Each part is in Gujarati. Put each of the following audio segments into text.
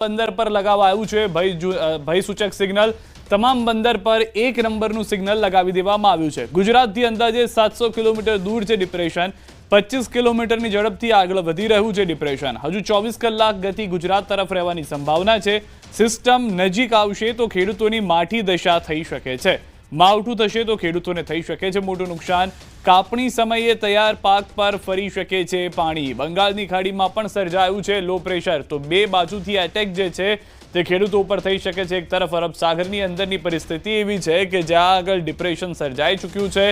બંદર પર લગાવવામાં આવ્યું છે ભય સૂચક સિગ્નલ। તમામ બંદર પર 1 નંબરનું સિગ્નલ લગાવી દેવામાં આવ્યું છે। ગુજરાતથી અંદાજે 700 કિલોમીટર દૂર છે ડિપ્રેશન। 25 કિલોમીટરની ઝડપથી આગળ વધી રહ્યું છે ડિપ્રેશન। હજુ 24 કલાક ગતિ ગુજરાત તરફ રહેવાની સંભાવના છે। સિસ્ટમ નજીક આવશે તો ખેડૂતોની માઠી દશા થઈ શકે છે। માવઠું થશે તો ખેડૂતોને થઈ શકે છે મોટું નુકસાન। કાપણી સમયે તૈયાર પાક પર ફરી શકે છે પાણી। બંગાળની ખાડીમાં પણ સર્જાયું છે લો પ્રેશર, તો બે બાજુથી એટેક જે છે તે ખેડૂતો ઉપર થઈ શકે છે। એક તરફ અરબ સાગરની અંદરની પરિસ્થિતિ એવી છે કે જ્યાં આગળ ડિપ્રેશન સર્જાઈ ચૂક્યું છે,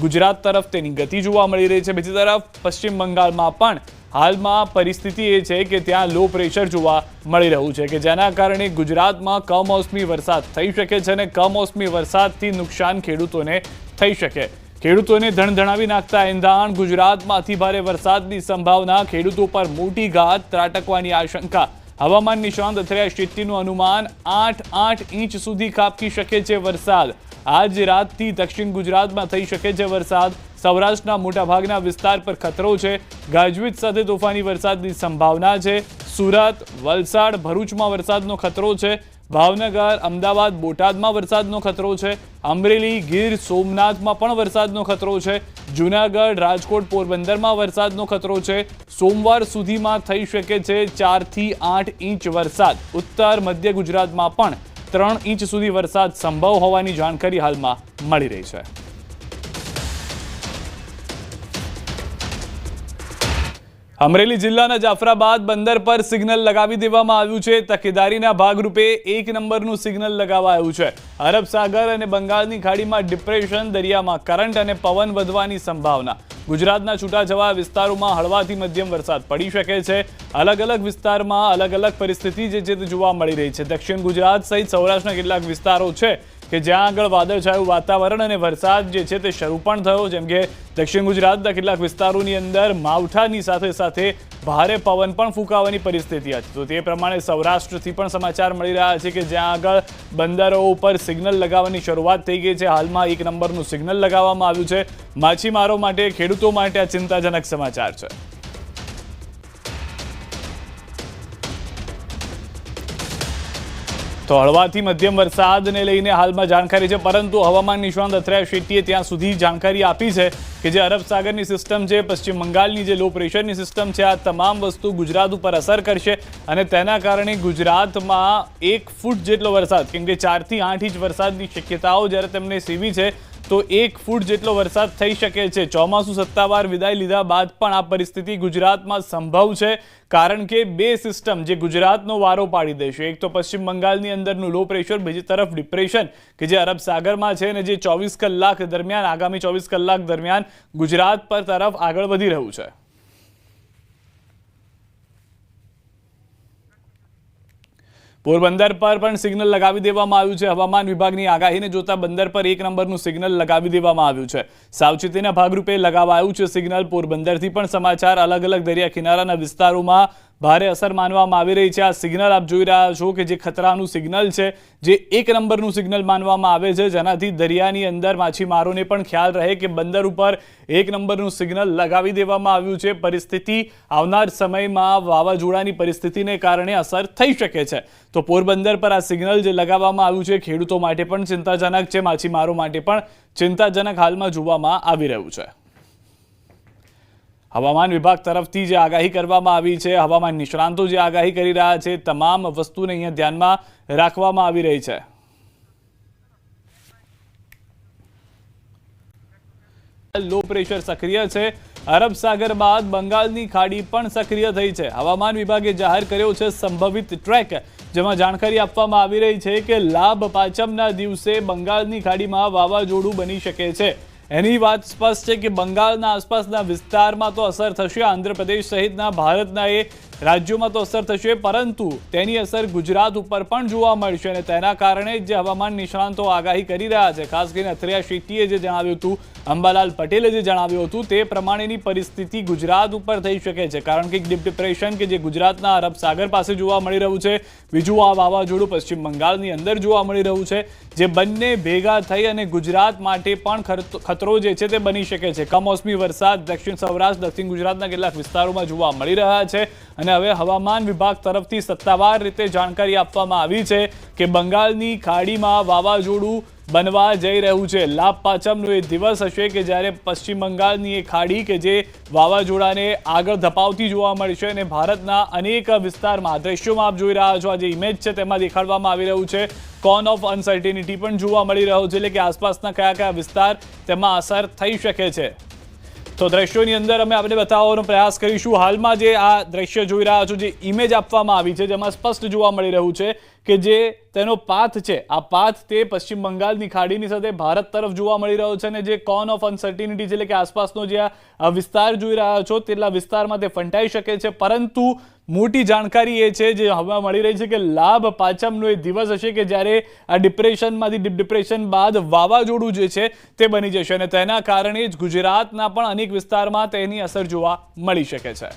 ગુજરાત તરફ તેની ગતિ જોવા મળી રહી છે। બીજી તરફ પશ્ચિમ બંગાળમાં પણ હાલમાં પરિસ્થિતિ એ છે કે ત્યાં લો પ્રેશર જોવા મળી રહ્યું છે કે જેના કારણે ગુજરાતમાં કમોસમી વરસાદ થઈ શકે છે અને કમોસમી વરસાદથી નુકસાન ખેડૂતોને થઈ શકે। ખેડૂતોને ધણધણાવી નાખતા એંધાણ, ગુજરાતમાં અતિભારે વરસાદની સંભાવના, ખેડૂતો પર મોટી ઘાત ત્રાટકવાની આશંકા। હવામાન નિષ્ણાંત અથર્યા શેટ્ટીનું અનુમાન 8 ઇંચ સુધી ખાબકી શકે છે વરસાદ। આજ રાતથી દક્ષિણ ગુજરાતમાં થઈ શકે છે વરસાદ। સૌરાષ્ટ્રના મોટાભાગના વિસ્તાર પર ખતરો છે। ગાજવીજ સાથે તોફાની વરસાદની સંભાવના છે। સુરત, વલસાડ, ભરૂચમાં વરસાદનો ખતરો છે। ભાવનગર, અમદાવાદ, બોટાદમાં વરસાદનો ખતરો છે। અમરેલી, ગીર સોમનાથમાં પણ વરસાદનો ખતરો છે। જૂનાગઢ, રાજકોટ, પોરબંદરમાં વરસાદનો ખતરો છે। સોમવાર સુધીમાં થઈ શકે છે 4 થી 8 ઇંચ વરસાદ। ઉત્તર મધ્ય ગુજરાતમાં પણ 3 ઇંચ સુધી વરસાદ સંભવ હોવાની જાણકારી હાલમાં મળી રહી છે। અમરેલી જિલ્લાના જાફરાબાદ બંદર પર સિગ્નલ લગાવી દેવામાં આવ્યું છે। તકેદારીના ભાગરૂપે 1 નંબરનું સિગ્નલ લગાવાયું છે। અરબ સાગર અને બંગાળની ખાડીમાં ડિપ્રેશન, દરિયામાં કરંટ અને પવન વધવાની સંભાવના। ગુજરાતના છૂટાછવાયા વિસ્તારોમાં હળવાથી મધ્યમ વરસાદ પડી શકે છે। અલગ અલગ વિસ્તારમાં અલગ અલગ પરિસ્થિતિ જે છે તે જોવા મળી રહી છે। દક્ષિણ ગુજરાત સહિત સૌરાષ્ટ્રના કેટલાક વિસ્તારો છે કે જ્યાં આગળ વાદળછાયું વાતાવરણ અને વરસાદ જે છે તે શરૂ પણ થયો, જેમ કે દક્ષિણ ગુજરાતના કેટલાક વિસ્તારોની અંદર માવઠાની સાથે સાથે ભારે પવન પણ ફૂંકાવાની પરિસ્થિતિ હતી। તો તે પ્રમાણે સૌરાષ્ટ્રથી પણ સમાચાર મળી રહ્યા છે કે જ્યાં આગળ બંદરો ઉપર સિગ્નલ લગાવવાની શરૂઆત થઈ ગઈ છે। હાલમાં 1 નંબરનું સિગ્નલ લગાવવામાં આવ્યું છે। માછીમારો માટે, ખેડૂતો માટે આ ચિંતાજનક સમાચાર છે। તો હળવાથી મધ્યમ વરસાદને લઈને હાલમાં જાણકારી છે, પરંતુ હવામાન નિષ્ણાંત અથર્યા શેટ્ટીએ ત્યાં સુધી જાણકારી આપી છે કે જે અરબ સાગરની સિસ્ટમ છે, પશ્ચિમ બંગાળની જે લો પ્રેશરની સિસ્ટમ છે, આ તમામ વસ્તુ ગુજરાત ઉપર અસર કરશે અને તેના કારણે ગુજરાતમાં 1 ફૂટ જેટલો વરસાદ, કેમ કે 4 થી 8 ઇંચ વરસાદની શક્યતાઓ જ્યારે તેમને સેવી છે તો 1 ફૂટ જેટલો વરસાદ થઈ શકે છે। ચોમાસું સત્તાવાર વિદાય લીધા બાદ પણ આ પરિસ્થિતિ ગુજરાતમાં સંભવ છે, કારણ કે બે સિસ્ટમ જે ગુજરાતનો વારો પાડી દેશે। એક તો પશ્ચિમ બંગાળની અંદરનું લો પ્રેશર, બીજી તરફ ડિપ્રેશન કે જે અરબ સાગરમાં છે અને જે 24 કલાક દરમિયાન, આગામી 24 કલાક દરમિયાન ગુજરાત પર તરફ આગળ વધી રહ્યું છે। પોરબંદર પર પણ સિગ્નલ લગાવી દેવામાં આવ્યું છે। હવામાન વિભાગની આગાહીને જોતા બંદર પર 1 નંબરનું સિગ્નલ લગાવી દેવામાં આવ્યું છે। સાવચેતીના ભાગરૂપે લગાવાયું છે સિગ્નલ। પોરબંદરથી પણ સમાચાર, અલગ અલગ દરિયા કિનારાના વિસ્તારોમાં ભારે અસર માનવામાં આવી રહી છે। આ સિગ્નલ આપ જોઈ રહ્યા છો કે જે ખતરાનું સિગ્નલ છે, જે 1 નંબરનું સિગ્નલ માનવામાં આવે છે, જેનાથી દરિયાની અંદર માછીમારોને પણ ખ્યાલ રહે કે બંદર ઉપર 1 નંબરનું સિગ્નલ લગાવી દેવામાં આવ્યું છે। પરિસ્થિતિ આવનાર સમયમાં વાવાઝોડાની પરિસ્થિતિને કારણે અસર થઈ શકે છે। તો પોરબંદર પર આ સિગ્નલ જે લગાવવામાં આવ્યું છે ખેડૂતો માટે પણ ચિંતાજનક છે, માછીમારો માટે પણ ચિંતાજનક હાલમાં જોવામાં આવી રહ્યું છે। હવામાન વિભાગ તરફથી જે આગાહી કરવામાં આવી છે, હવામાન નિષ્ણાંતો જે આગાહી કરી રહ્યા છે, તમામ વસ્તુને અહીંયા ધ્યાનમાં રાખવામાં આવી રહી છે। લો પ્રેશર સક્રિય છે। અરબ સાગર બાદ બંગાળની ખાડી પણ સક્રિય થઈ છે। હવામાન વિભાગે જાહેર કર્યો છે સંભવિત ટ્રેક, જેમાં જાણકારી આપવામાં આવી રહી છે કે લાભ પાંચમના દિવસે બંગાળની ખાડીમાં વાવાઝોડું બની શકે છે। એની વાત સ્પષ્ટ છે કે બંગાળના આસપાસના વિસ્તારમાં તો અસર થશે, આંધ્રપ્રદેશ સહિતના ભારતના એ રાજ્યોમાં તો અસર થશે, પરંતુ તેની અસર ગુજરાત ઉપર પણ જોવા મળશે અને તેના કારણે જે હવામાન નિષ્ણાંતો આગાહી કરી રહ્યા છે, ખાસ કરીને અથર્યા શેટ્ટીએ જે જણાવ્યું હતું, અંબાલાલ પટેલે જે જણાવ્યું હતું, તે પ્રમાણેની પરિસ્થિતિ ગુજરાત ઉપર થઈ શકે છે, કારણ કે ડિપ્રેશન કે જે ગુજરાતના અરબ સાગર પાસે જોવા મળી રહ્યું છે, બીજું આ વાવાઝોડું પશ્ચિમ બંગાળની અંદર જોવા મળી રહ્યું છે, જે બંને ભેગા થઈ અને ગુજરાત માટે પણ ખતરો જે છે તે બની શકે છે। કમોસમી વરસાદ દક્ષિણ સૌરાષ્ટ્ર, દક્ષિણ ગુજરાતના કેટલાક વિસ્તારોમાં જોવા મળી રહ્યા છે અને અને હવે હવામાન વિભાગ તરફથી સત્તાવાર રીતે જાણકારી આપવામાં આવી છે કે બંગાળની ખાડીમાં વાવાઝોડું બનવા જઈ રહ્યું છે. લાભ પાંચમનો એ દિવસ હશે કે જ્યારે પશ્ચિમ બંગાળની એ ખાડી કે જે વાવાઝોડાને આગળ ધપાવતી જોવા મળશે અને ભારતના અનેક વિસ્તારમાં દ્રશ્યોમાં આપ જોઈ રહ્યા છો, આ જે ઇમેજ છે તેમાં દેખાડવામાં આવી રહ્યું છે કોન ઓફ અનસર્ટિનિટી પણ જોવા મળી રહ્યો છે, એટલે કે આસપાસના કયા કયા વિસ્તાર તેમાં અસર થઈ શકે છે. તો દ્રશ્યોની અંદર અમે આપણે બતાવવાનો પ્રયાસ કરીશું. હાલમાં જે આ દ્રશ્ય જોઈ રહ્યા છો, જે ઇમેજ આપવામાં આવી છે, જેમાં સ્પષ્ટ જોવા મળી રહ્યું છે કે જે તેનો પાથ છે, આ પાથ તે પશ્ચિમ બંગાળની ખાડીની સાથે ભારત તરફ જોવા મળી રહ્યો છે અને જે કોન ઓફ અનસર્ટિનિટી છે, એટલે કે આસપાસનો જે આ વિસ્તાર જોઈ રહ્યા છો તેટલા વિસ્તારમાં તે ફંટાઈ શકે છે. પરંતુ મોટી જાણકારી એ છે જે હવે મળી રહી છે કે લાભ પાંચમનો એ દિવસ હશે કે જ્યારે આ ડિપ્રેશનમાંથી ડીપ ડિપ્રેશન બાદ વાવાઝોડું જે છે તે બની જશે અને તેના કારણે જ ગુજરાતના પણ અનેક વિસ્તારમાં તેની અસર જોવા મળી શકે છે.